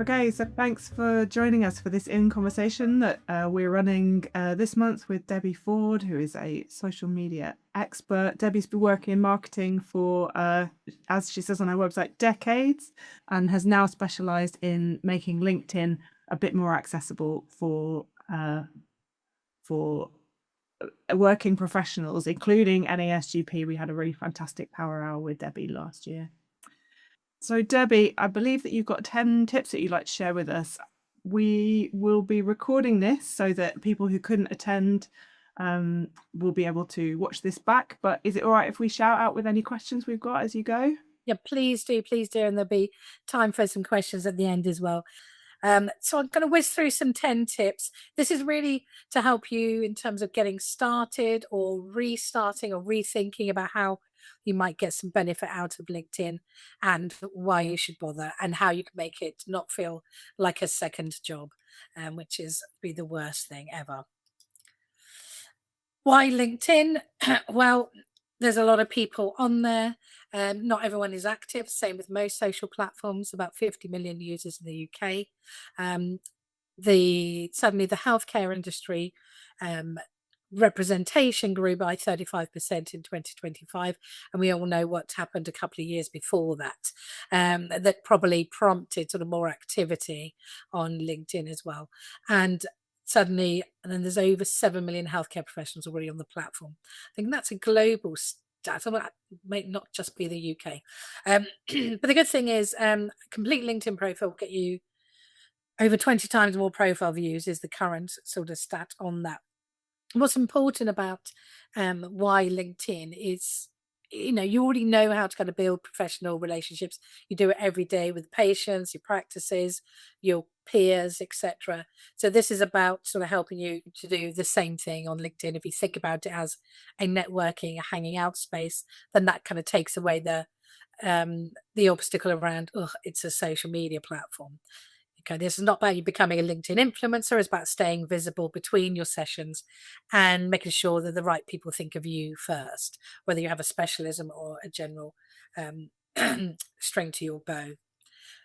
Okay, so thanks for joining us for this in conversation that we're running this month with Debbie Ford, who is a social media expert. Debbie's been working in marketing for, as she says on her website, decades, and has now specialised in making LinkedIn a bit more accessible for working professionals, including NASGP. We had a really fantastic power hour with Debbie last year. So Debbie, I believe that you've got 10 tips that you'd like to share with us. We will be recording this so that people who couldn't attend will be able to watch this back. But is it all right if we shout out with any questions we've got as you go? Yeah, please do, please do. And there'll be time for some questions at the end as well. So I'm going to whiz through some 10 tips. This is really to help you in terms of getting started or restarting or rethinking about how you might get some benefit out of LinkedIn and why you should bother and how you can make it not feel like a second job, which is be the worst thing ever. Why LinkedIn? Well, there's a lot of people on there. Not everyone is active. Same with most social platforms. About 50 million users in the UK. Suddenly the healthcare industry representation grew by 35% in 2025, and we all know what happened a couple of years before that. That probably prompted sort of more activity on LinkedIn as well. And then there's over 7 million healthcare professionals already on the platform. I think that's a global stat. It may not just be the UK. But the good thing is, complete LinkedIn profile will get you over 20 times more profile views, is the current sort of stat on that. What's important about why LinkedIn is, you already know how to kind of build professional relationships. You do it every day with patients, your practices, your peers, etc. So this is about sort of helping you to do the same thing on LinkedIn. If you think about it as a networking, a hanging out space, then that kind of takes away the obstacle around, oh, it's a social media platform. Okay, this is not about you becoming a LinkedIn influencer. It's about staying visible between your sessions and making sure that the right people think of you first, whether you have a specialism or a general um, string to your bow.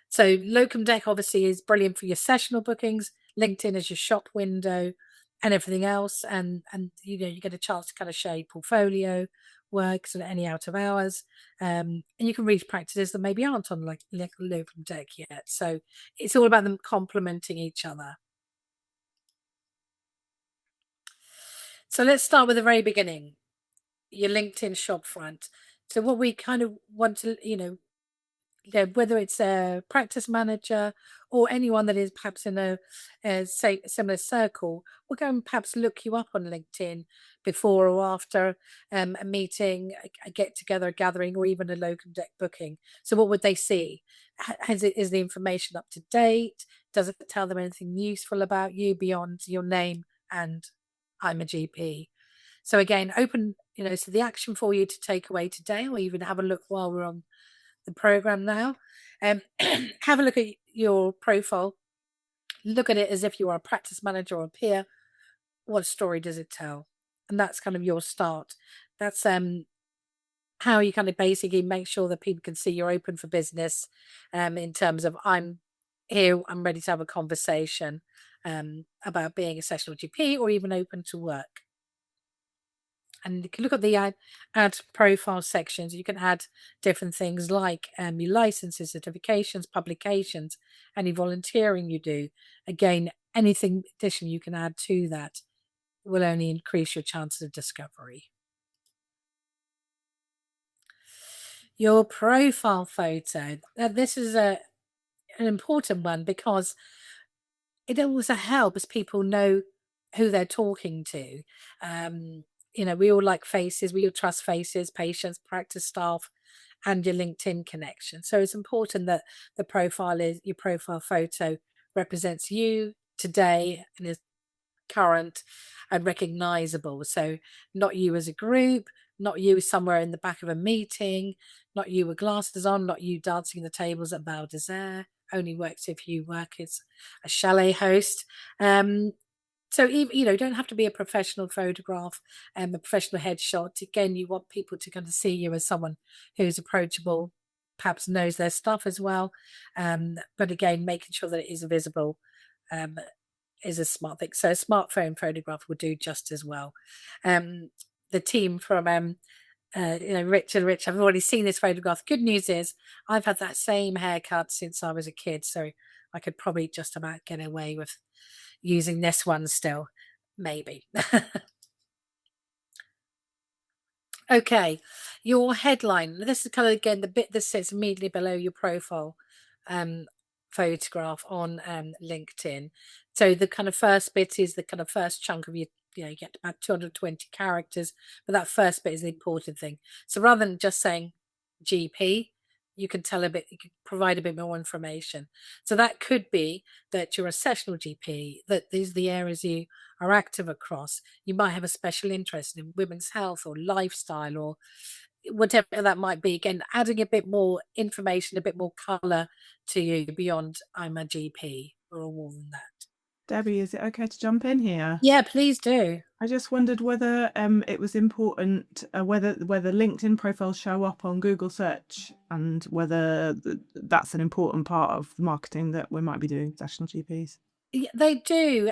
So locum deck obviously is brilliant for your sessional bookings. LinkedIn is your shop window and everything else. And you get a chance to kind of share your portfolio work, sort of any out of hours. And you can reach practices that maybe aren't on like locum deck yet. So it's all about them complementing each other. So let's start with the very beginning, your LinkedIn shop front. So what we kind of want to, whether it's a practice manager or anyone that is perhaps in a similar circle, will go and perhaps look you up on LinkedIn before or after a meeting, a get together, a gathering, or even a locum deck booking. So what would they see? Is the information up to date? Does it tell them anything useful about you beyond your name and I'm a GP? So again, so the action for you to take away today, or even have a look while we're on the program now. Have a look at your profile. Look at it as if you are a practice manager or a peer. What story does it tell? And that's kind of your start. That's how you kind of basically make sure that people can see you're open for business. In terms of I'm here, I'm ready to have a conversation about being a sessional GP or even open to work. And you can look at the add profile sections. You can add different things like your licenses, certifications, publications, any volunteering you do. Again, anything addition you can add to that will only increase your chances of discovery. Your profile photo. This is an important one because it also helps people know who they're talking to. We all like faces, we all trust faces, patients, practice staff, and your LinkedIn connection. So it's important that your profile photo represents you today and is current and recognizable. So not you as a group, not you somewhere in the back of a meeting, not you with glasses on, not you dancing the tables at Val d'Isere. Only works if you work as a chalet host. So even, don't have to be a professional photograph, a professional headshot. Again, you want people to kind of see you as someone who's approachable, perhaps knows their stuff as well. But again, making sure that it is visible is a smart thing. So a smartphone photograph would do just as well. The team from Rich, I've already seen this photograph. Good news is I've had that same haircut since I was a kid, so I could probably just about get away with using this one still, maybe. Okay, your headline. This is kind of again the bit that sits immediately below your profile photograph on LinkedIn. So the kind of first bit is the kind of first chunk of your, you get about 220 characters, but that first bit is the important thing. So rather than just saying GP, you can tell a bit, you can provide a bit more information. So that could be that you're a sessional GP, that these are the areas you are active across. You might have a special interest in women's health or lifestyle or whatever that might be. Again, adding a bit more information, a bit more colour to you beyond I'm a GP or more than that. Debbie, is it okay to jump in here? Yeah, please do. I just wondered whether it was important whether LinkedIn profiles show up on Google search and whether that's an important part of the marketing that we might be doing, sessional GPs. Yeah, they do.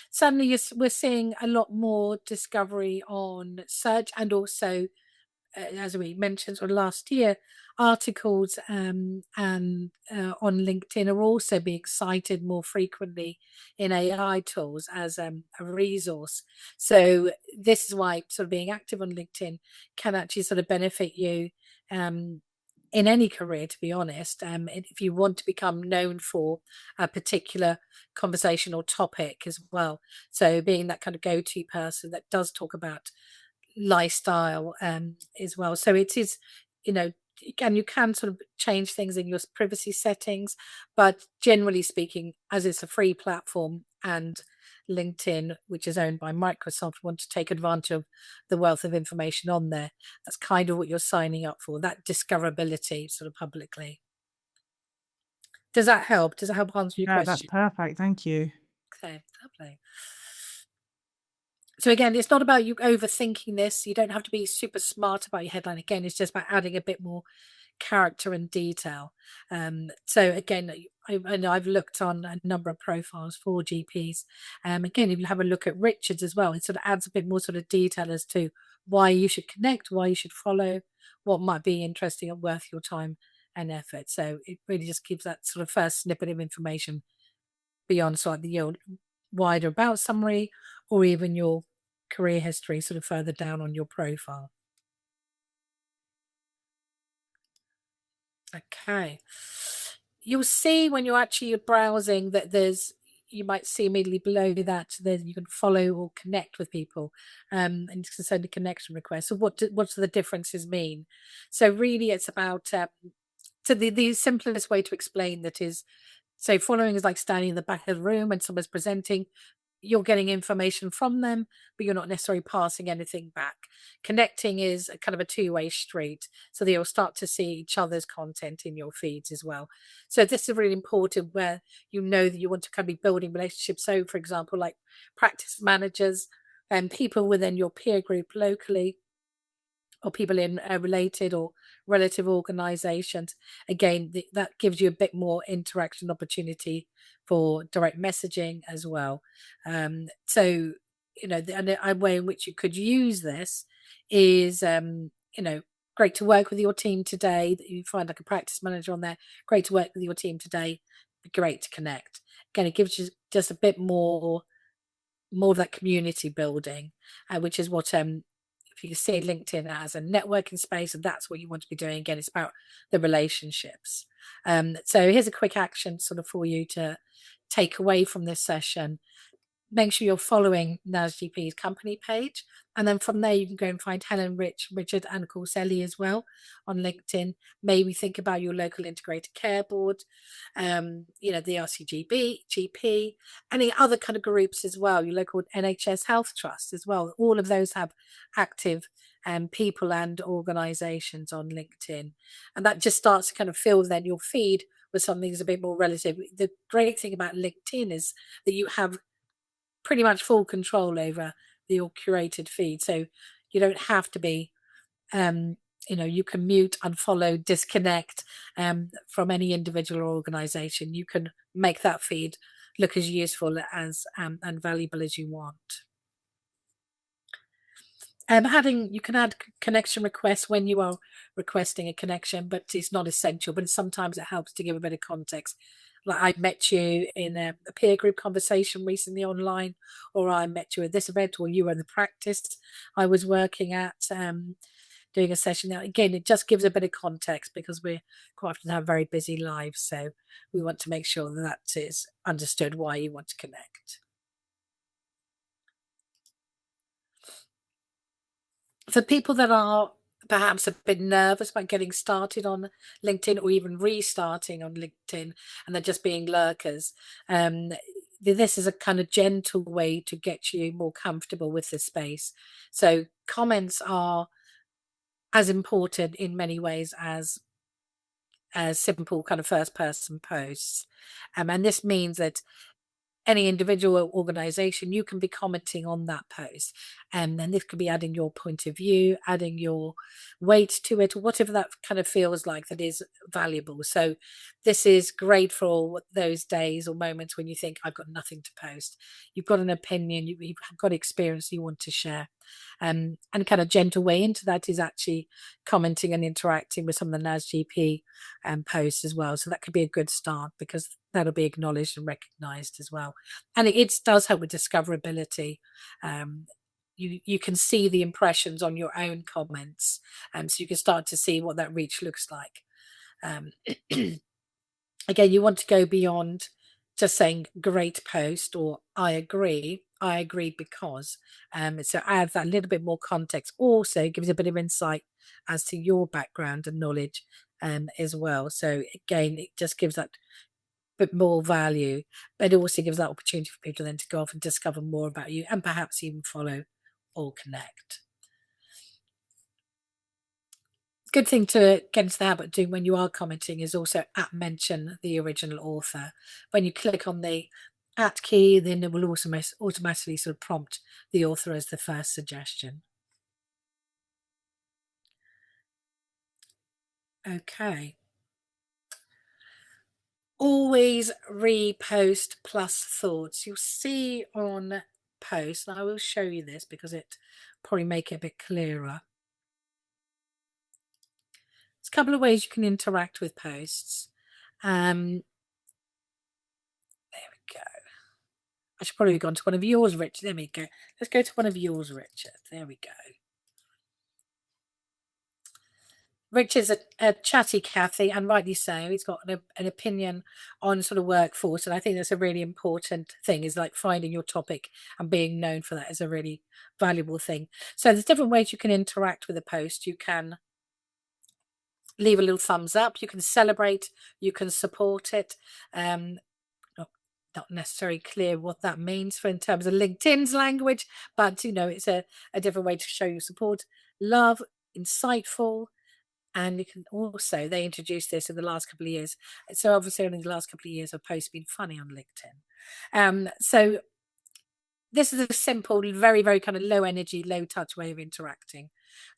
Suddenly we're seeing a lot more discovery on search, and also as we mentioned sort of last year, articles and on LinkedIn are also being cited more frequently in AI tools as a resource. So this is why sort of being active on LinkedIn can actually sort of benefit you in any career, to be honest. If you want to become known for a particular conversational topic as well. So being that kind of go-to person that does talk about lifestyle as well. So it is, and you can sort of change things in your privacy settings, but generally speaking, as it's a free platform and LinkedIn, which is owned by Microsoft, want to take advantage of the wealth of information on there. That's kind of what you're signing up for, that discoverability sort of publicly. Does that help? Does that help answer your Yeah, that's question? perfect. Thank you. Okay, lovely. So again, it's not about you overthinking this. You don't have to be super smart about your headline. Again, it's just about adding a bit more character and detail. So again, I know I've looked on a number of profiles for GPs. Again, if you have a look at Richard's as well, it sort of adds a bit more sort of detail as to why you should connect, why you should follow, what might be interesting and worth your time and effort. So it really just gives that sort of first snippet of information beyond sort of your wider about summary or even your career history sort of further down on your profile. Okay. You'll see when you're actually browsing that you might see immediately below that then you can follow or connect with people, and you can send a connection request. So what do the differences mean? So really it's about so the simplest way to explain that is, so following is like standing in the back of the room when someone's presenting. You're getting information from them, but you're not necessarily passing anything back. Connecting is a kind of a two-way street, so that you'll start to see each other's content in your feeds as well. So this is really important where you know that you want to kind of be building relationships. So, for example, like practice managers and people within your peer group locally, or people in related or relative organizations. Again, that gives you a bit more interaction opportunity for direct messaging as well. So, a way in which you could use this is, great to work with your team today. That you find like a practice manager on there. Great to work with your team today. Great to connect. Again, it gives you just a bit more of that community building, which is what if you see LinkedIn as a networking space, and that's what you want to be doing. Again, it's about the relationships. So here's a quick action sort of for you to take away from this session. Make sure you're following NASGP's company page. And then from there, you can go and find Helen, Richard, and of course Ellie as well on LinkedIn. Maybe think about your local integrated care board, the RCGB, GP, any other kind of groups as well, your local NHS Health Trust as well. All of those have active people and organizations on LinkedIn. And that just starts to kind of fill then your feed with something that's a bit more relative. The great thing about LinkedIn is that you have pretty much full control over your curated feed. So you don't have to be You can mute, unfollow, disconnect from any individual or organization. You can make that feed look as useful as and valuable as you want. You can add connection requests when you are requesting a connection, but it's not essential. But sometimes it helps to give a bit of context. Like I met you in a peer group conversation recently online, or I met you at this event, or you were in the practice I was working at doing a session. Now, again, it just gives a bit of context because we quite often have very busy lives. So we want to make sure that is understood why you want to connect. For people that are perhaps a bit nervous about getting started on LinkedIn or even restarting on LinkedIn and they're just being lurkers, this is a kind of gentle way to get you more comfortable with the space. So comments are as important in many ways as simple kind of first person posts. And this means that any individual or organization, you can be commenting on that post. And then this could be adding your point of view, adding your weight to it, or whatever that kind of feels like that is valuable. So this is great for those days or moments when you think, I've got nothing to post. You've got an opinion, you've got experience you want to share. And kind of gentle way into that is actually commenting and interacting with some of the NASGP posts as well. So that could be a good start because that'll be acknowledged and recognized as well. And it does help with discoverability. You can see the impressions on your own comments, so you can start to see what that reach looks like. Again, you want to go beyond just saying great post or I agree because. So add that little bit more context. Also gives a bit of insight as to your background and knowledge as well. So again, it just gives that bit more value, but it also gives that opportunity for people then to go off and discover more about you and perhaps even follow or connect. Good thing to get into the habit of doing when you are commenting is also mention the original author. When you click on the key, then it will also automatically sort of prompt the author as the first suggestion. Okay. Always repost plus thoughts. You'll see on post, and I will show you this because it probably make it a bit clearer. There's a couple of ways you can interact with posts. There we go. I should probably have gone to one of yours, Richard. There we go. Let's go to one of yours, Richard. There we go. Richard's a chatty Cathy, and rightly so. He's got an opinion on sort of workforce, and I think that's a really important thing. Is like finding your topic and being known for that is a really valuable thing. So there's different ways you can interact with a post. You can leave a little thumbs up. You can celebrate. You can support it. Not necessarily clear what that means in terms of LinkedIn's language, but it's a different way to show your support, love, insightful. And you can also, they introduced this in the last couple of years. So obviously only the last couple of years have posts been funny on LinkedIn. So this is a simple, very, very kind of low energy, low touch way of interacting.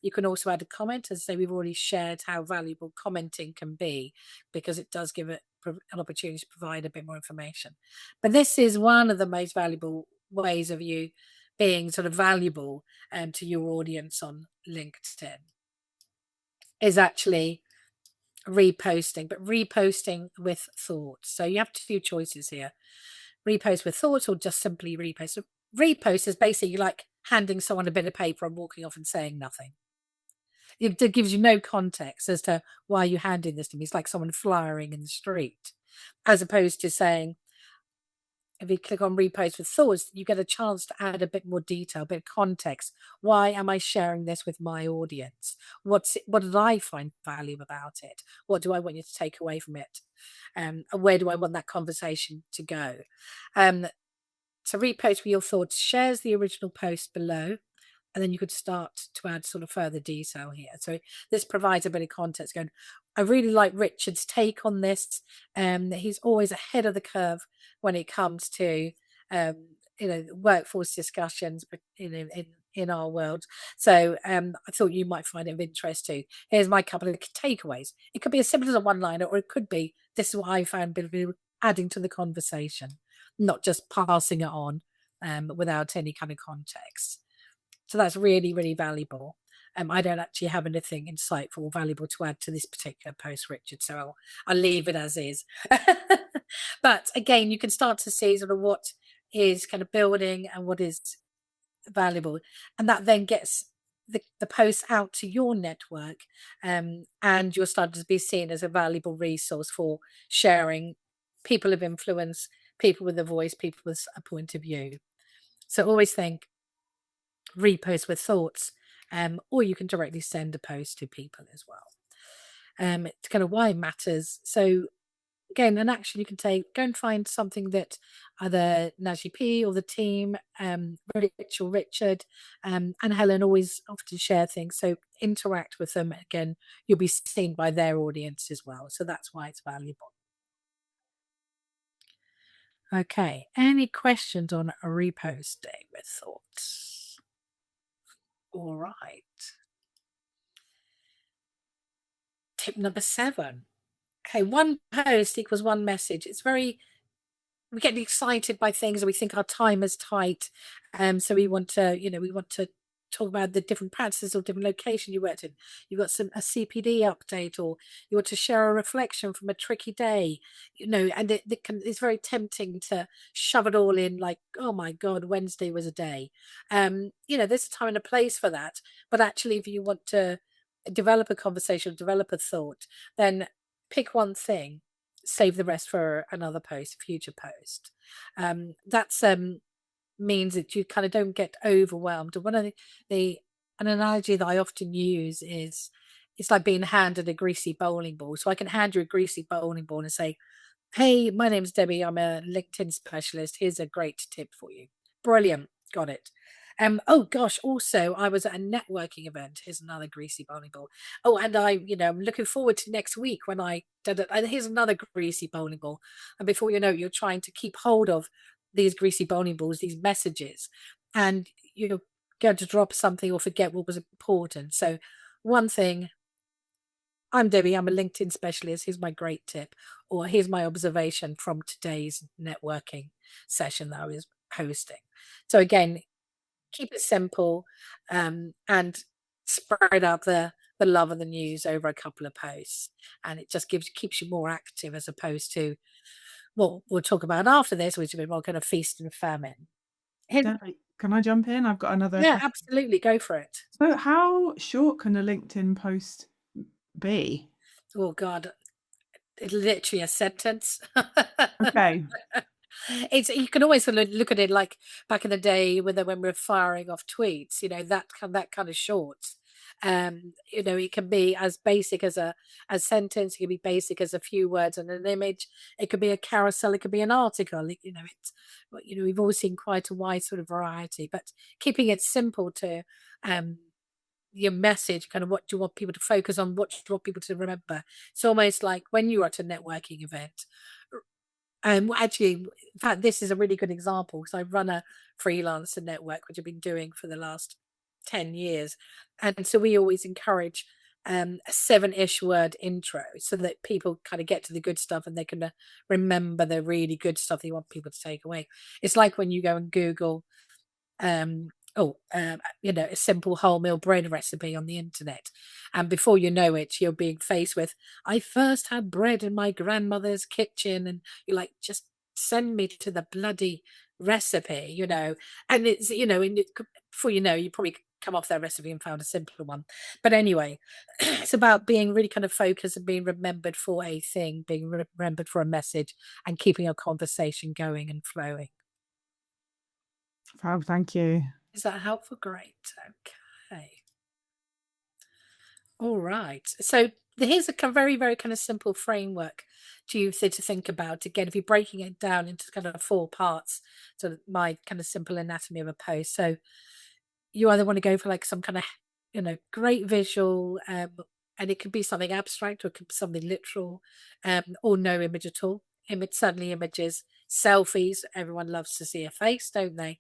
You can also add a comment. As I say, we've already shared how valuable commenting can be because it does give it an opportunity to provide a bit more information. But this is one of the most valuable ways of you being sort of valuable to your audience on LinkedIn is actually reposting, but reposting with thoughts. So you have two choices here: repost with thoughts or just simply repost. So repost is basically like handing someone a bit of paper and walking off and saying nothing. It gives you no context as to why you're handing this to me. It's like someone flyering in the street, as opposed to saying, if you click on repost with thoughts, you get a chance to add a bit more detail, a bit of context. Why am I sharing this with my audience? What did I find value about it? What do I want you to take away from it? And where do I want that conversation to go? So repost with your thoughts shares the original post below, and then you could start to add sort of further detail here. So this provides a bit of context going, I really like Richard's take on this. He's always ahead of the curve when it comes to workforce discussions, but in in our world. So I thought you might find it of interest too. Here's my couple of takeaways. It could be as simple as a one-liner, or it could be, this is what I found people adding to the conversation, not just passing it on without any kind of context. So that's really, really valuable. I don't actually have anything insightful or valuable to add to this particular post, Richard, so I'll leave it as is. But again, you can start to see sort of what is kind of building and what is valuable, and that then gets the post out to your network, and you're starting to be seen as a valuable resource for sharing people of influence, people with a voice, people with a point of view. So always think repost with thoughts, or you can directly send a post to people as well. It's kind of why it matters. So again, an action you can take, go and find something that either NASGP or the team, Rich or Richard, and Helen always often share things. So interact with them. Again, you'll be seen by their audience as well. So that's why it's valuable. Okay. Any questions on a reposting with thoughts? All right. Tip number 7. Okay, one post equals one message. It's very, we get excited by things and we think our time is tight. So we want to, we want to talk about the different practices or different location you worked in. You've got a CPD update, or you want to share a reflection from a tricky day, and it's very tempting to shove it all in like, oh my God, Wednesday was a day. There's a time and a place for that. But actually, if you want to develop a conversation, develop a thought, then pick one thing, save the rest for another post, future post. That's means that you kind of don't get overwhelmed. And one of an analogy that I often use is, it's like being handed a greasy bowling ball. So I can hand you a greasy bowling ball and say, hey, my name's Debbie. I'm a LinkedIn specialist. Here's a great tip for you. Brilliant. Got it. Oh gosh, also I was at a networking event. Here's another greasy bowling ball. Oh, and I'm looking forward to next week when I did it. And here's another greasy bowling ball. And before you know it, you're trying to keep hold of these greasy bowling balls, these messages, and you're going to drop something or forget what was important. So one thing, I'm Debbie, I'm a LinkedIn specialist. Here's my great tip, or here's my observation from today's networking session that I was hosting. So again, keep it simple, and spread out the love of the news over a couple of posts, and it just keeps you more active, as opposed to what we'll talk about after this, which is a bit more kind of feast and famine. Debbie, can I jump in? I've got another Yeah, question. absolutely, go for it. So how short can a LinkedIn post be? Oh God, it's literally a sentence. Okay. It's, you can always sort of look at it like back in the day when we were firing off tweets, that kind of short. It can be as basic as a sentence, it can be basic as a few words and an image, it could be a carousel, it could be an article. We've all seen quite a wide sort of variety, but keeping it simple to your message, kind of what do you want people to focus on, what do you want people to remember. It's almost like when you're at a networking event. Actually, in fact, this is a really good example because I run a freelancer network, which I've been doing for the last 10 years. And so we always encourage a 7-ish word intro so that people kind of get to the good stuff and they can remember the really good stuff they want people to take away. It's like when you go and Google um a simple wholemeal bread recipe on the internet, and before you know it, you're being faced with, I first had bread in my grandmother's kitchen, and you're like, just send me to the bloody recipe. And it's, and before you know, you probably come off that recipe and found a simpler one. But anyway, it's about being really kind of focused and being remembered for a thing, being remembered for a message, and keeping a conversation going and flowing. Fab, thank you. Is that helpful? Great. Okay. All right. So here's a very, very kind of simple framework to think about. Again, if you're breaking it down into kind of 4 parts, so my kind of simple anatomy of a post. So you either want to go for like some kind of, great visual, and it could be something abstract or it could be something literal, or no image at all. Certainly images, selfies. Everyone loves to see a face, don't they?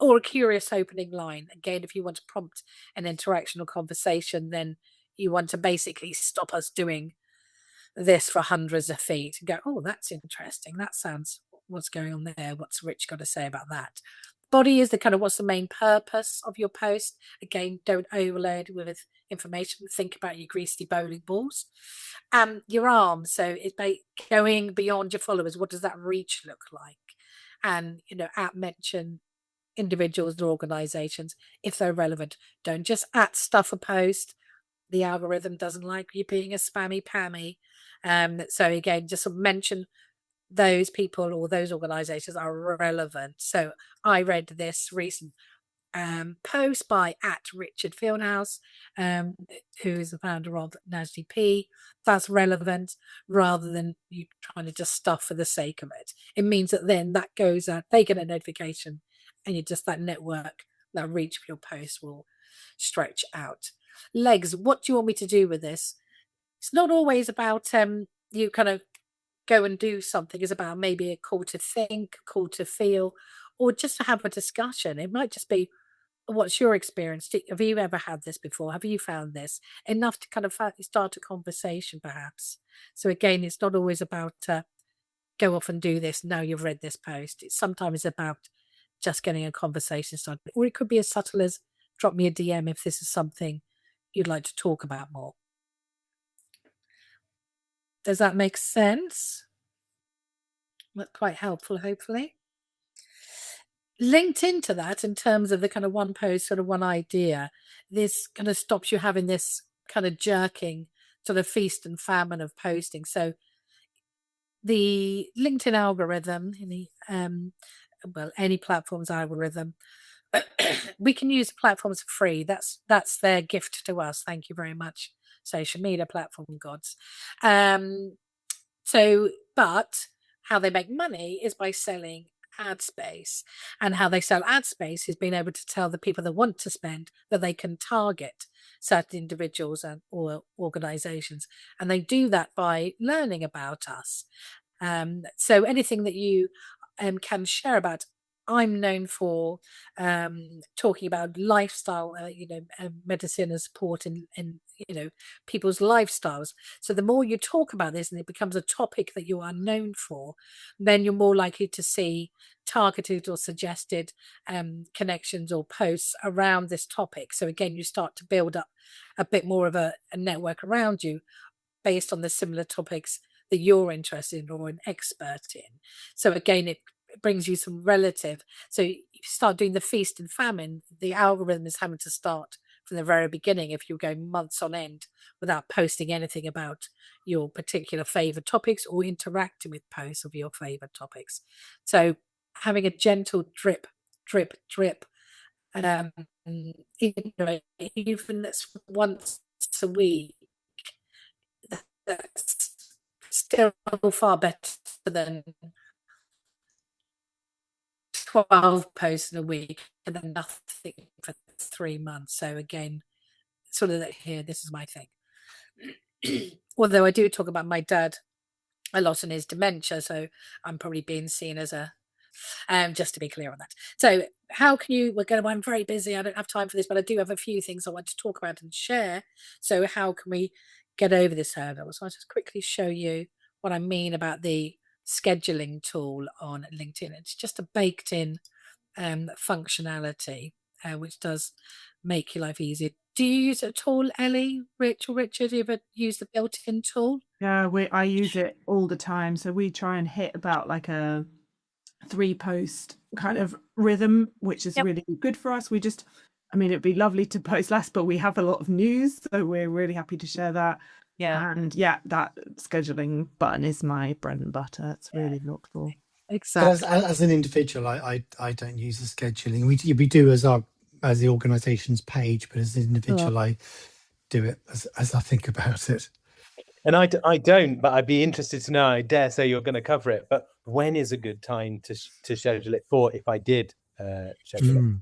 or a curious opening line. Again, if you want to prompt an interaction or conversation, then you want to basically stop us doing this for hundreds of feet and go, oh, that's interesting. That sounds, what's going on there? What's Rich got to say about that? Body is the kind of, what's the main purpose of your post? Again, don't overload with information. Think about your greasy bowling balls. Your arms. So it's going beyond your followers. What does that reach look like? And, mention individuals or organizations if they're relevant. Don't just at stuff a post. The algorithm doesn't like you being a spammy pammy. So again, just mention those people or those organizations are relevant. So I read this recent post by at Richard Fieldhouse, who is the founder of NASGP. That's relevant rather than you trying to just stuff for the sake of it. It means that then that goes out, they get a notification, and you just, that network, that reach of your post will stretch out. Legs, what do you want me to do with this? It's not always about you kind of go and do something. It's about maybe a call to think, call to feel, or just to have a discussion. It might just be, what's your experience? Have you ever had this before? Have you found this enough to kind of start a conversation, perhaps? So again, it's not always about go off and do this. Now you've read this post. It's sometimes about just getting a conversation started, or it could be as subtle as drop me a DM if this is something you'd like to talk about more. Does that make sense? That's quite helpful, hopefully. Linked into that, in terms of the kind of one post, sort of one idea, this kind of stops you having this kind of jerking sort of feast and famine of posting. So the LinkedIn algorithm, any platform's algorithm, we can use platforms for free. That's their gift to us. Thank you very much, social media platform gods. But how they make money is by selling ad space, and how they sell ad space is being able to tell the people that want to spend that they can target certain individuals or organizations, and they do that by learning about us. So anything that you can share about, I'm known for talking about lifestyle, medicine and support in people's lifestyles. So the more you talk about this and it becomes a topic that you are known for, then you're more likely to see targeted or suggested connections or posts around this topic. So again, you start to build up a bit more of a network around you based on the similar topics that you're interested in or an expert in. So again, it brings you some relative. So you start doing the feast and famine, the algorithm is having to start from the very beginning if you're going months on end without posting anything about your particular favorite topics or interacting with posts of your favorite topics. So having a gentle drip, drip, drip, even that's once a week, that's still far better than 12 posts in a week and then nothing for 3 months. So again, sort of that here, this is my thing. Although I do talk about my dad a lot and his dementia, so I'm probably being seen as a just to be clear on that. So how can you, I'm very busy, I don't have time for this, but I do have a few things I want to talk about and share. So how can we get over this hurdle? So I'll just quickly show you what I mean about the scheduling tool on LinkedIn. It's just a baked in functionality, which does make your life easier. Do you use it at all, Ellie, Rich, or Richard? Do you ever use the built-in tool? Yeah, I use it all the time. So we try and hit about like a 3-post kind of rhythm, which is Yep. really good for us. It'd be lovely to post less, but we have a lot of news, so we're really happy to share that. Yeah. And yeah, that scheduling button is my bread and butter. It's really helpful. Exactly. But as an individual, I don't use the scheduling. We do as the organisation's page, but as an individual, I do it as I think about it. And I don't, but I'd be interested to know. I dare say you're going to cover it, but when is a good time to schedule it for? If I did schedule it.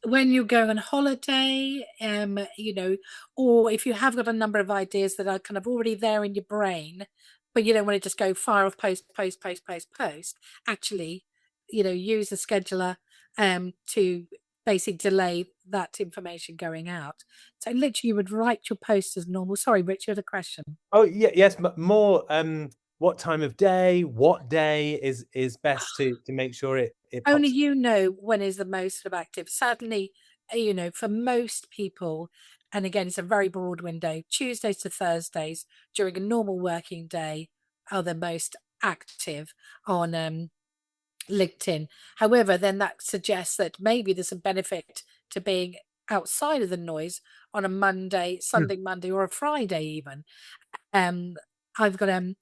When you go on holiday, or if you have got a number of ideas that are kind of already there in your brain, but you don't want to just go fire off post, actually, use the scheduler to basically delay that information going out. So literally you would write your post as normal. Sorry, Rich, you had a question. Oh yeah, yes, but more what time of day, what day is best to make sure it Only pops. you know when is the most sort of active. Sadly, for most people, and again, it's a very broad window, Tuesdays to Thursdays during a normal working day are the most active on LinkedIn. However, then that suggests that maybe there's some benefit to being outside of the noise on a Monday, Sunday, Monday, or a Friday even. Um, I've got a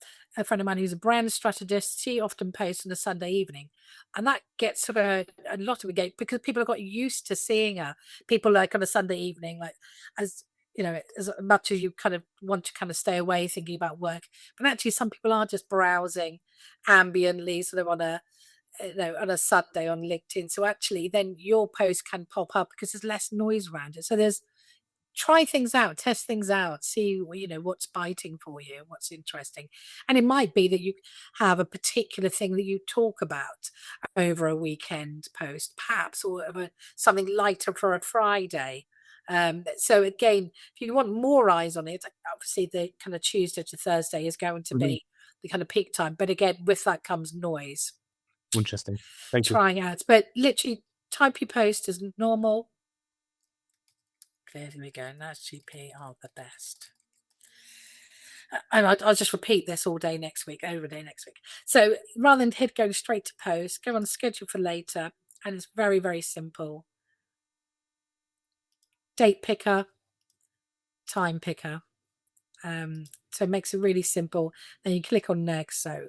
friend of mine who's a brand strategist. She often posts on a Sunday evening, and that gets sort of a lot of engagement because people have got used to seeing her. People like on a Sunday evening, like as as much as you kind of want to kind of stay away thinking about work, but actually some people are just browsing ambiently, sort of on a on a Sunday on LinkedIn. So actually, then your post can pop up because there's less noise around it. So there's try things out, test things out, see what's biting for you, what's interesting. And it might be that you have a particular thing that you talk about over a weekend post, perhaps, or something lighter for a Friday. So again, if you want more eyes on it, obviously the kind of Tuesday to Thursday is going to be the kind of peak time. But again, with that comes noise. Interesting. Thank you. Trying out, but literally type your post as normal. There we go. NASGP are the best. And I'll just repeat this all day next week, every day next week. So rather than going straight to post, go on schedule for later. And it's very, very simple. Date picker, time picker. So it makes it really simple. Then you click on next. So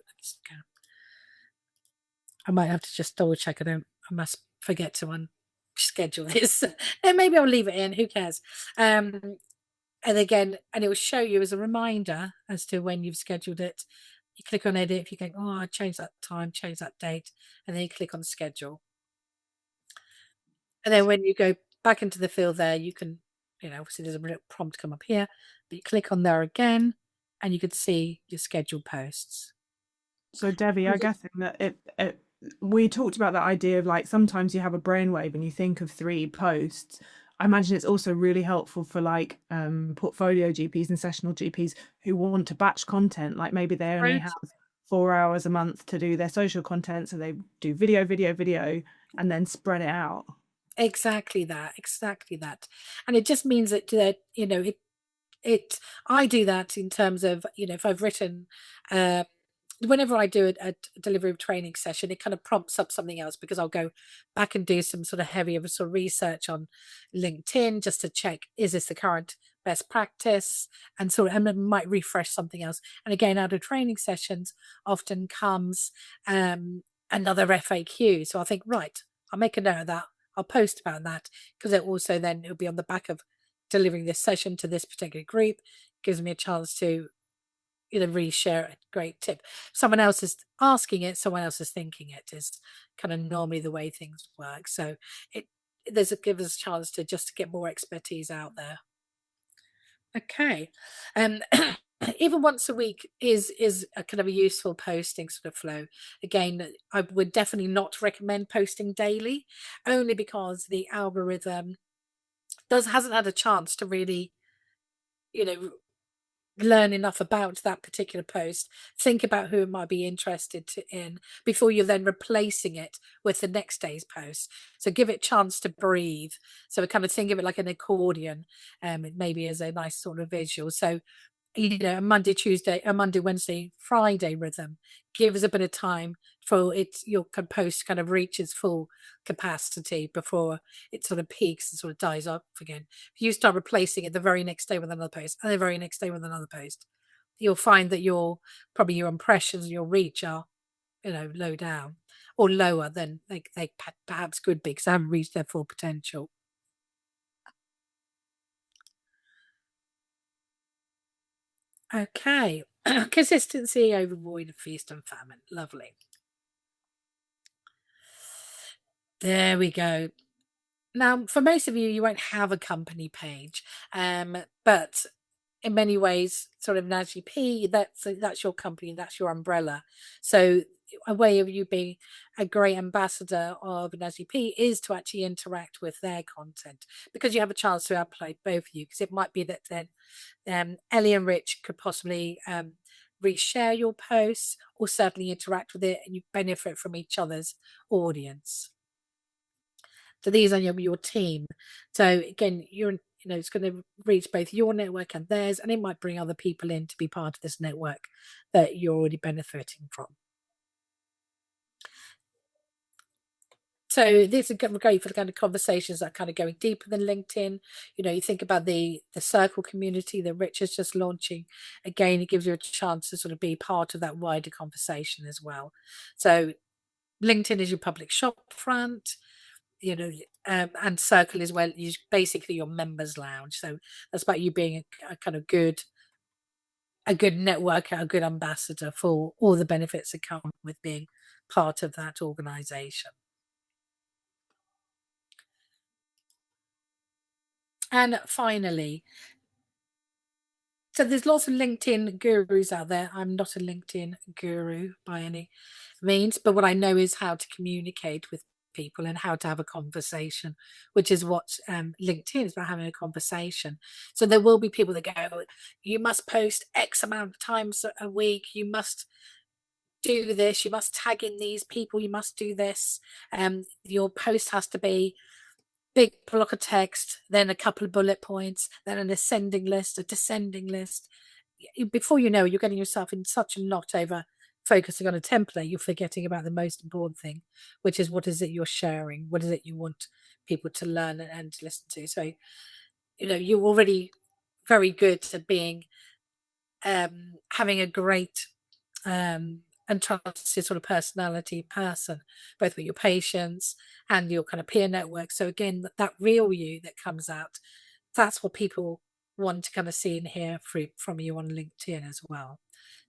I might have to just double check. I must forget to unschedule this. And maybe I'll leave it in. Who cares? And again, and it will show you as a reminder as to when you've scheduled it. You click on edit. If you go, oh, I changed that time, change that date, and then you click on schedule. And then when you go back into the field there, you can, obviously there's a little prompt come up here, but you click on there again, and you can see your scheduled posts. So Debbie, I'm guessing that we talked about that idea of like sometimes you have a brainwave and you think of 3 posts. I imagine it's also really helpful for like portfolio GPs and sessional GPs who want to batch content. Like maybe they only have 4 hours a month to do their social content, so they do video, and then spread it out. Exactly that. And it just means that I do that in terms of if I've written whenever I do a delivery of training session, it kind of prompts up something else because I'll go back and do some sort of heavier sort of research on LinkedIn just to check, is this the current best practice? And I might refresh something else. And again, out of training sessions often comes another FAQ. So I think, right, I'll make a note of that. I'll post about that because it'll be on the back of delivering this session to this particular group. Gives me a chance to really share a great tip. Someone else is asking it, someone else is thinking it is kind of normally the way things work. So it gives us a chance to just get more expertise out there. Okay. Even once a week is a kind of a useful posting sort of flow. Again, I would definitely not recommend posting daily, only because the algorithm hasn't had a chance to really learn enough about that particular post, think about who it might be interested in before you're then replacing it with the next day's post. So give it a chance to breathe. So we kind of think of it like an accordion, maybe as a nice sort of visual. So a Monday, Tuesday, a Monday, Wednesday, Friday rhythm gives a bit of time for your post kind of reaches full capacity before it sort of peaks and sort of dies off again. If you start replacing it the very next day with another post and the very next day with another post, you'll find that your impressions, your reach are, low down or lower than they perhaps could be because they haven't reached their full potential. Okay. Consistency over void of feast and famine. Lovely. There we go. Now, for most of you, you won't have a company page, but in many ways, sort of NASGP, that's your company, that's your umbrella. So a way of you being a great ambassador of NASGP is to actually interact with their content, because you have a chance to outplay both of you. Because it might be that then Ellie and Rich could possibly reshare your posts, or certainly interact with it, and you benefit from each other's audience. So these are your team. So again, it's going to reach both your network and theirs, and it might bring other people in to be part of this network that you're already benefiting from. So this is great for the kind of conversations that are kind of going deeper than LinkedIn. You think about the circle community that Rich is just launching. Again, it gives you a chance to sort of be part of that wider conversation as well. So LinkedIn is your public shop front, and circle is basically your members lounge. So that's about you being a kind of good networker, a good ambassador for all the benefits that come with being part of that organization. And finally, so there's lots of LinkedIn gurus out there. I'm not a LinkedIn guru by any means, but what I know is how to communicate with people and how to have a conversation, which is what LinkedIn is about, having a conversation. So there will be people that go, you must post X amount of times a week, you must do this, you must tag in these people, you must do this, your post has to be big block of text, then a couple of bullet points, then an ascending list, a descending list. Before you know it, you're getting yourself in such a knot over focusing on a template, you're forgetting about the most important thing, which is what is it you're sharing? What is it you want people to learn and to listen to? So, you're already very good at being, having a great and trusted sort of personality person, both with your patients and your kind of peer network. So again, that real you that comes out, that's what people want to kind of see and hear from you on LinkedIn as well.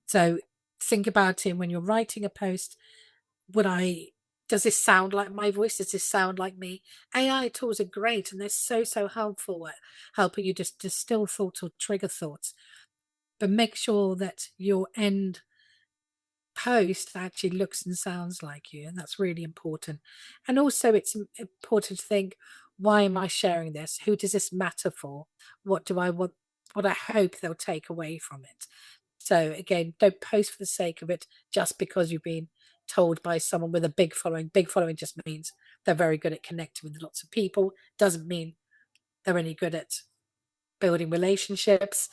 So think about it when you're writing a post. Does this sound like my voice? Does this sound like me? AI tools are great, and they're so helpful at helping you just distill thoughts or trigger thoughts. But make sure that your end post actually looks and sounds like you, and that's really important. And also it's important to think, why am I sharing this? Who does this matter for? What do I want? What I hope they'll take away from it. So again, don't post for the sake of it, just because you've been told by someone with a big following. Big following just means they're very good at connecting with lots of people, doesn't mean they're any good at building relationships.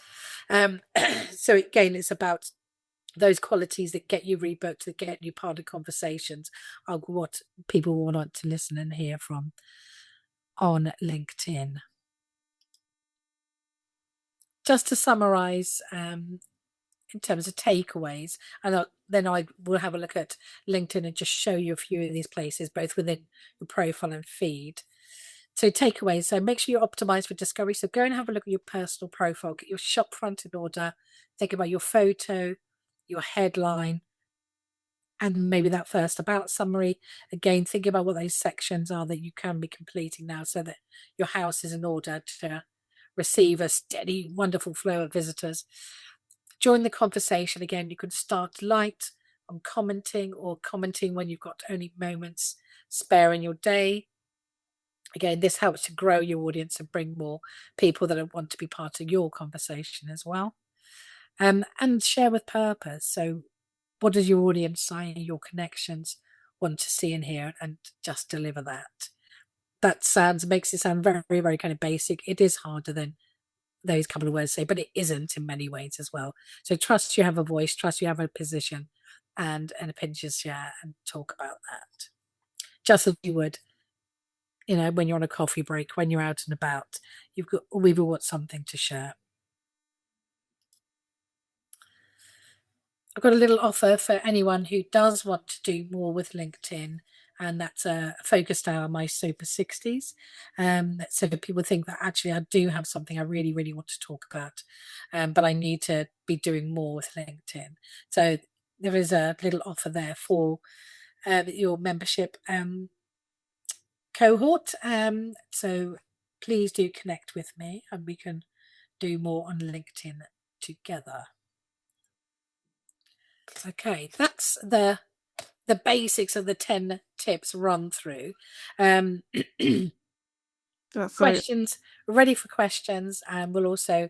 So again, it's about those qualities that get you rebooked, that get you part of conversations, are what people will want to listen and hear from on LinkedIn. Just to summarize, in terms of takeaways, and then I will have a look at LinkedIn and just show you a few of these places, both within your profile and feed. So takeaways, so make sure you optimize for discovery. So go and have a look at your personal profile, get your shop front in order, think about your photo, your headline, and maybe that first about summary. Again, think about what those sections are that you can be completing now, so that your house is in order to receive a steady, wonderful flow of visitors. Join the conversation. Again, you can start light on commenting, or commenting when you've got only moments spare in your day. Again, this helps to grow your audience and bring more people that want to be part of your conversation as well. And share with purpose. So what does your audience say, your connections want to see and hear, and just deliver that. That makes it sound very, very kind of basic. It is harder than those couple of words say, but it isn't in many ways as well. So trust you have a voice, trust you have a position and an opinion to share, and talk about that. Just as you would, when you're on a coffee break, when you're out and about, we've all got something to share. I've got a little offer for anyone who does want to do more with LinkedIn, and that's a focused hour, my Super 60s. So that people think that actually I do have something I really, really want to talk about, but I need to be doing more with LinkedIn. So there is a little offer there for your membership cohort. So please do connect with me, and we can do more on LinkedIn together. Okay, that's the basics of the 10 tips run through. That's so Questions, ready for questions, and we'll also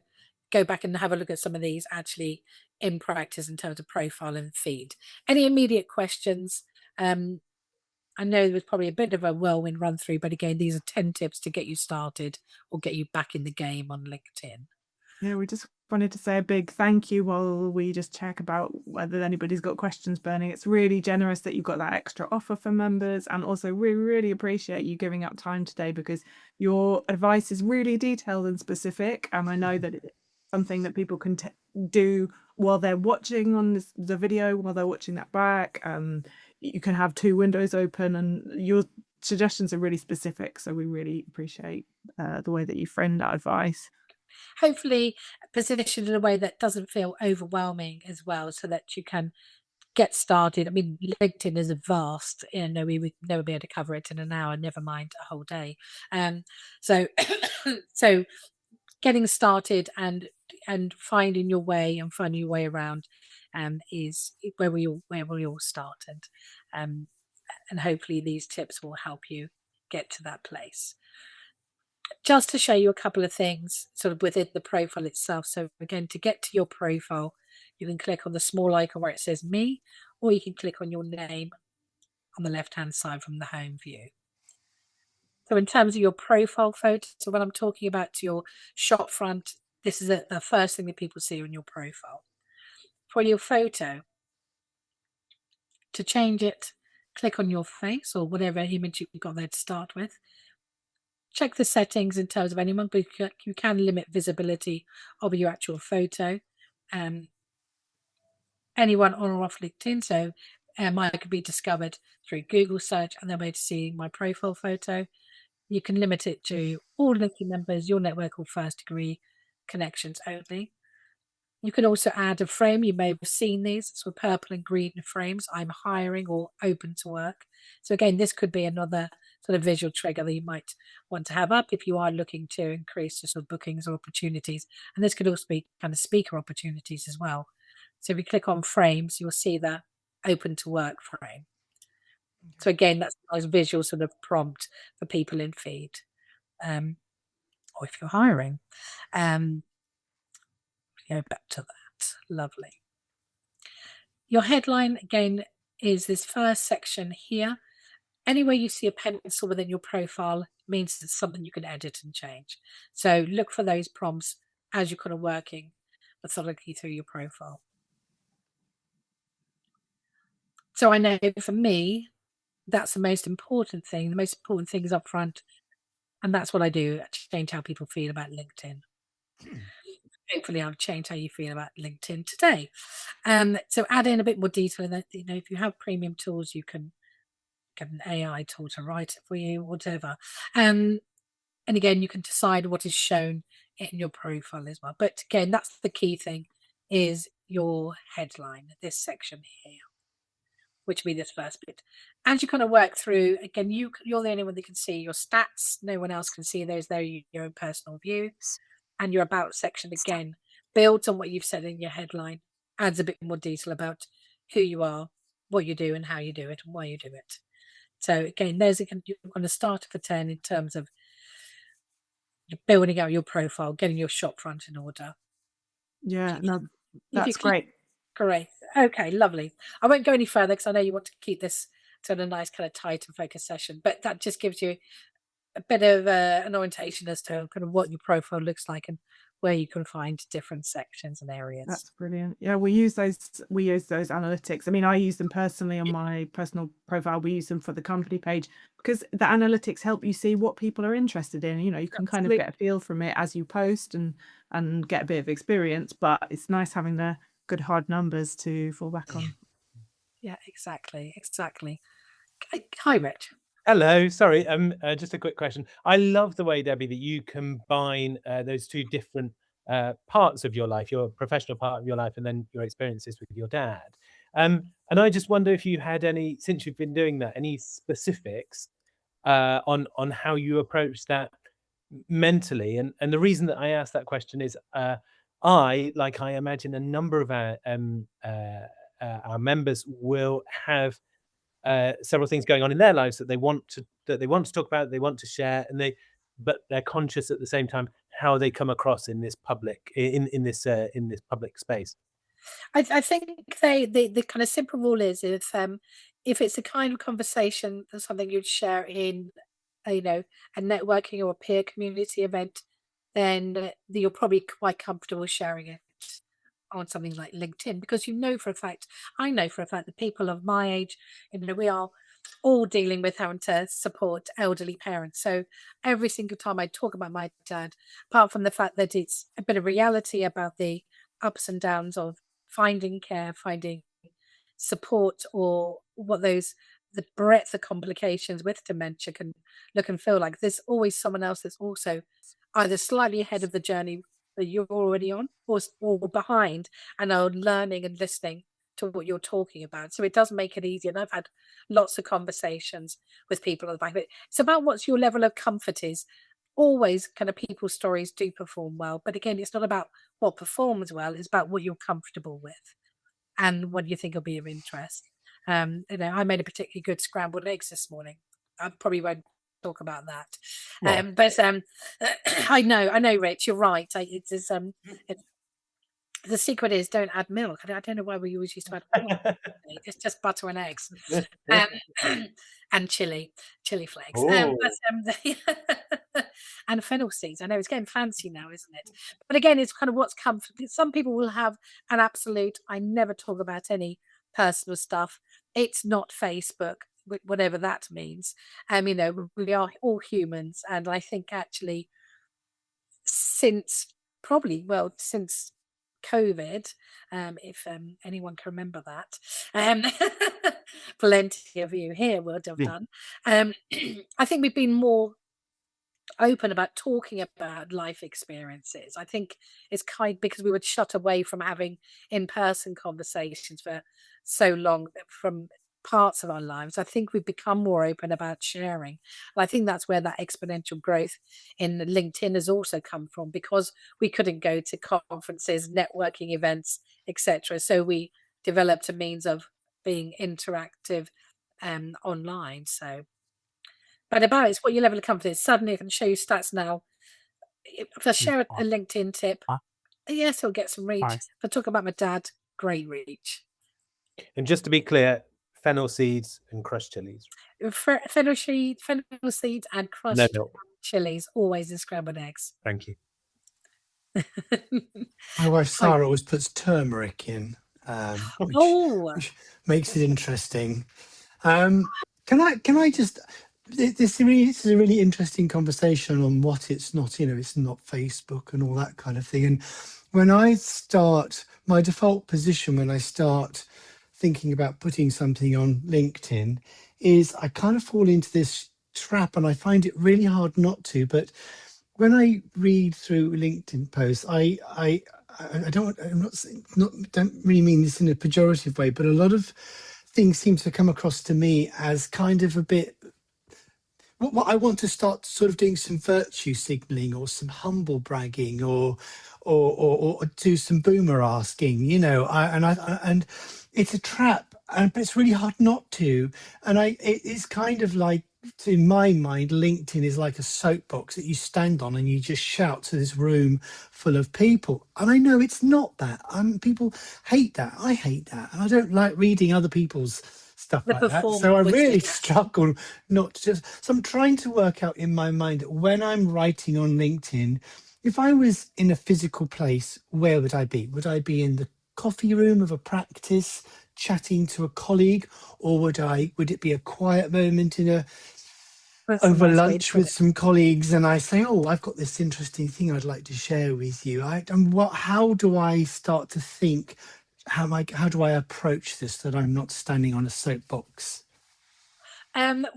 go back and have a look at some of these actually in practice in terms of profile and feed. Any immediate questions? I know there was probably a bit of a whirlwind run through, but again, these are 10 tips to get you started or get you back in the game on LinkedIn. Yeah, we just wanted to say a big thank you while we just check about whether anybody's got questions burning. It's really generous that you've got that extra offer for members, and also we really appreciate you giving up time today, because your advice is really detailed and specific, and I know that it's something that people can do while they're watching on the video, while they're watching that back. You can have 2 windows open, and your suggestions are really specific, so we really appreciate the way that you framed that advice. Hopefully positioned in a way that doesn't feel overwhelming as well, so that you can get started. I mean, LinkedIn is vast. We would never be able to cover it in an hour, never mind a whole day. So so getting started and finding your way and finding your way around is where we all started. And hopefully these tips will help you get to that place. Just to show you a couple of things sort of within the profile itself. So again, to get to your profile, you can click on the small icon where it says me, or you can click on your name on the left-hand side from the home view. So in terms of your profile photo, so when I'm talking about your shop front, this is the first thing that people see on your profile. For your photo, to change it, click on your face or whatever image you've got there to start with. Check the settings in terms of anyone, but you can limit visibility of your actual photo. Anyone on or off LinkedIn, so mine could be discovered through Google search and they'll be able to see my profile photo. You can limit it to all LinkedIn members, your network or first degree connections only. You can also add a frame. You may have seen these. So purple and green frames. I'm hiring or open to work. So again, this could be another sort of visual trigger that you might want to have up if you are looking to increase your sort of bookings or opportunities. And this could also be kind of speaker opportunities as well. So if you click on frames, you'll see that open to work frame. So again, that's a nice visual sort of prompt for people in feed, or if you're hiring. Go back to that. Lovely. Your headline, again, is this first section here. Anywhere you see a pencil within your profile means it's something you can edit and change. So look for those prompts as you're kind of working methodically through your profile. So I know for me, that's the most important thing. The most important thing is up front. And that's what I do, change how people feel about LinkedIn. Hopefully I've changed how you feel about LinkedIn today. So add in a bit more detail in that, if you have premium tools, you can get an AI tool to write it for you, whatever. And again, you can decide what is shown in your profile as well. But again, that's the key thing, is your headline, this section here, which will be this first bit. As you kind of work through, again, you're the only one that can see your stats. No one else can see those. They're your own personal view. And your about section, again, builds on what you've said in your headline, adds a bit more detail about who you are, what you do and how you do it and why you do it. So again, you're going to start for 10 in terms of building out your profile, getting your shop front in order. Yeah, no, that's great. Great. Okay, lovely. I won't go any further because I know you want to keep this to a nice kind of tight and focused session, but that just gives you a bit of an orientation as to kind of what your profile looks like and where you can find different sections and areas. That's brilliant. Yeah, we use those analytics. I mean, I use them personally on my personal profile. We use them for the company page because the analytics help you see what people are interested in. You can kind of get a feel from it as you post and get a bit of experience, but it's nice having the good hard numbers to fall back on. Yeah, exactly. Hi, Rich. Hello, sorry. Just a quick question. I love the way, Debbie, that you combine those two different parts of your life, your professional part of your life, and then your experiences with your dad. And I just wonder if you had any, since you've been doing that, any specifics on how you approach that mentally. And the reason that I asked that question is, I imagine a number of our members will have several things going on in their lives that they want to talk about, they want to share, but they're conscious at the same time how they come across in this public public space. I think the kind of simple rule is if it's a kind of conversation that's something you'd share in a networking or a peer community event, then you're probably quite comfortable sharing it on something like LinkedIn, because I know for a fact that people of my age, we are all dealing with having to support elderly parents. So every single time I talk about my dad, apart from the fact that it's a bit of reality about the ups and downs of finding care, finding support, or the breadth of complications with dementia can look and feel like, there's always someone else that's also either slightly ahead of the journey that you're already on, or behind, and are learning and listening to what you're talking about. So it does make it easier. And I've had lots of conversations with people on the back of it. It's about what your level of comfort is. Always kind of people's stories do perform well. But again, it's not about what performs well, it's about what you're comfortable with and what you think will be of interest. I made a particularly good scrambled eggs this morning. I probably won't talk about that. Well, But I know, Rich, you're right. The secret is don't add milk. I don't know why we always used to add milk. It's just butter and eggs, and chili flakes, Oh. and fennel seeds. I know it's getting fancy now, isn't it? But again, it's kind of what's comfortable. Some people will have an absolute, I never talk about any personal stuff. It's not Facebook, whatever that means. We are all humans, and I think actually since COVID, if anyone can remember that, plenty of you here would have Yeah. done. I think we've been more open about talking about life experiences. I think it's because we were shut away from having in-person conversations for so long from parts of our lives. I think we've become more open about sharing. And I think that's where that exponential growth in LinkedIn has also come from, because we couldn't go to conferences, networking events, etc. So we developed a means of being interactive online. So but about it's what your level of comfort is. Suddenly, I can show you stats now. If I share a LinkedIn tip, yes, I'll get some reach. If I talk about my dad, great reach. And just to be clear, fennel seeds and crushed chilies. Fennel seeds and crushed No milk. chilies, always in scrambled eggs. Thank you. My wife Sarah always puts turmeric in, which makes it interesting. Can I just? This is a really interesting conversation on what it's not. It's not Facebook and all that kind of thing. And when I start, my default position when I start thinking about putting something on LinkedIn is I kind of fall into this trap, and I find it really hard not to. But when I read through LinkedIn posts, I don't really mean this in a pejorative way, but a lot of things seem to come across to me as kind of a bit. What I want to start sort of doing some virtue signaling or some humble bragging or do some boomer asking, and it's a trap, but it's really hard not to. And it's kind of like, in my mind, LinkedIn is like a soapbox that you stand on and you just shout to this room full of people. And I know it's not that. People hate that. I hate that. And I don't like reading other people's stuff like that. So I really struggle not to just. So I'm trying to work out in my mind, when I'm writing on LinkedIn, if I was in a physical place, where would I be? Would I be in the coffee room of a practice chatting to a colleague, or would it be a quiet moment over lunch with some colleagues, and I say, I've got this interesting thing I'd like to share with you. How do I start to think? How do I approach this, that I'm not standing on a soapbox?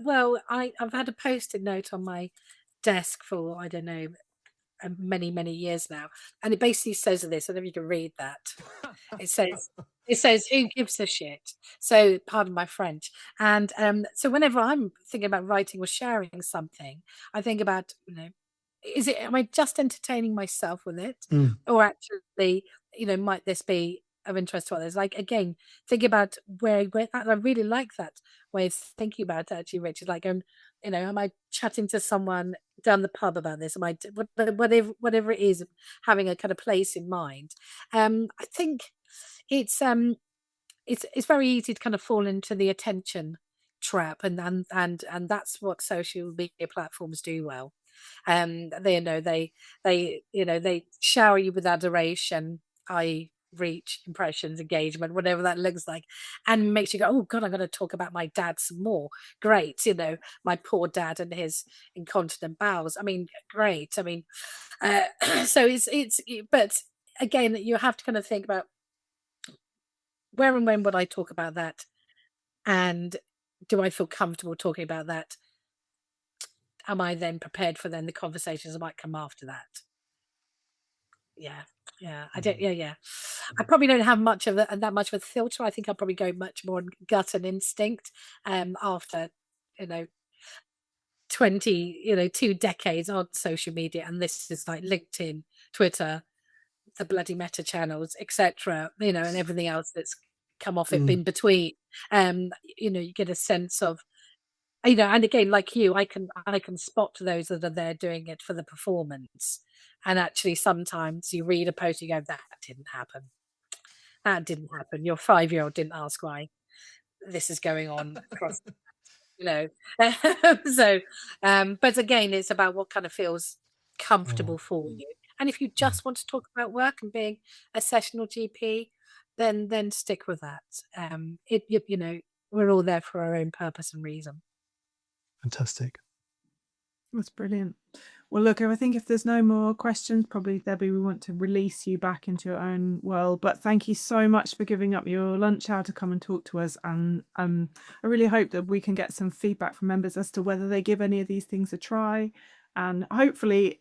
Well, I've had a post-it note on my desk for, I don't know, many years now, and it basically says this. I don't know if you can read that. It says who gives a shit? So pardon my French. And so whenever I'm thinking about writing or sharing something, I think about am I just entertaining myself with it, Mm. or actually, might this be of interest to others? Like, again, think about where I really like that way of thinking about it, actually, Richard. Like, am I chatting to someone down the pub about this? Am I whatever it is, having a kind of place in mind? I think it's very easy to kind of fall into the attention trap, and that's what social media platforms do well. They shower you with adoration, i.e. reach, impressions, engagement, whatever that looks like, and makes you go, oh God, I'm going to talk about my dad some more. Great. My poor dad and his incontinent bowels. I mean, great. I mean, so but again, you have to kind of think about where and when would I talk about that, and do I feel comfortable talking about that? Am I then prepared for then the conversations that might come after that? Yeah, yeah, I don't. Yeah. I probably don't have that much of a filter. I think I'll probably go much more on gut and instinct. After you know 2 decades on social media, and this is like LinkedIn, Twitter, the bloody Meta channels, etc. And everything else that's come off it in between. You get a sense of, and again, like you, I can spot those that are there doing it for the performance. And actually, sometimes you read a post, you go, that didn't happen. That didn't happen. Your 5-year-old didn't ask why this is going on across, you know. So, but again, it's about what kind of feels comfortable for you. And if you just want to talk about work and being a sessional GP, then stick with that. We're all there for our own purpose and reason. Fantastic. That's brilliant. Well, look, I think if there's no more questions, probably, Debbie, we want to release you back into your own world. But thank you so much for giving up your lunch hour to come and talk to us. And I really hope that we can get some feedback from members as to whether they give any of these things a try. And hopefully,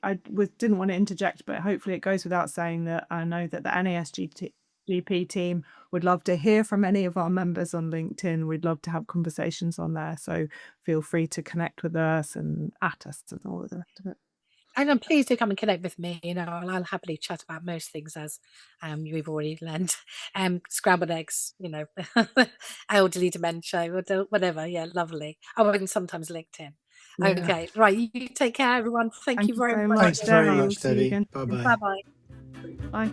didn't want to interject, but hopefully it goes without saying that I know that the NASGP team would love to hear from any of our members on LinkedIn. We'd love to have conversations on there. So feel free to connect with us and at us and all of the rest of it. And please do come and connect with me. I'll happily chat about most things, as we've already learned. Scrambled eggs, elderly dementia, whatever. Yeah, lovely. Oh, and sometimes LinkedIn. Yeah. Okay, right. You take care, everyone. Thank you very so much. Thanks very Debbie. We'll much, see you Debbie. again. Bye-bye. Bye-bye. Bye.